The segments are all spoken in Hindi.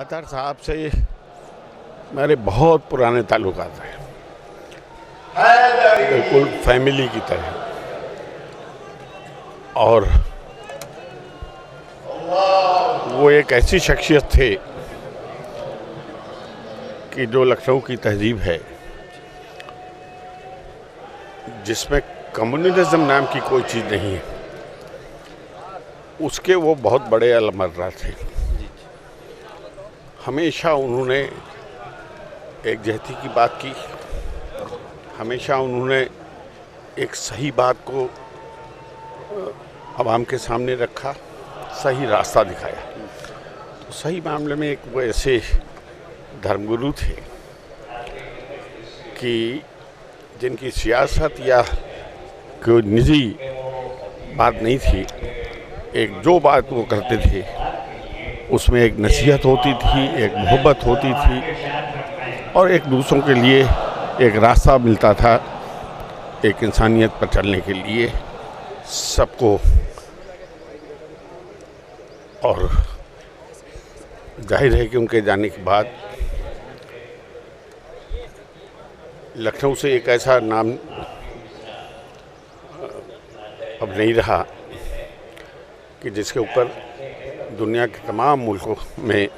अतहर साहब से मेरे बहुत पुराने ताल्लुकात हैं, बिल्कुल फैमिली की तरह। और वो एक ऐसी शख्सियत थे कि जो लखनऊ की तहजीब है, जिसमें कम्युनिज्म नाम की कोई चीज़ नहीं है, उसके वो बहुत बड़े अलमर्रा थे। हमेशा उन्होंने एक जहती की बात की, हमेशा उन्होंने एक सही बात को आवाम के सामने रखा, सही रास्ता दिखाया। तो सही मामले में एक वो ऐसे धर्मगुरु थे कि जिनकी सियासत या कोई निजी बात नहीं थी। एक जो बात वो करते थे उसमें एक नसीहत होती थी, एक मोहब्बत होती थी और एक दूसरों के लिए एक रास्ता मिलता था, एक इंसानियत पर चलने के लिए सबको। और जाहिर है कि उनके जाने के बाद लखनऊ से एक ऐसा नाम अब नहीं रहा कि जिसके ऊपर दुनिया के तमाम मुल्कों में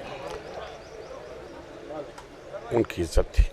उनकी इज्जत थी।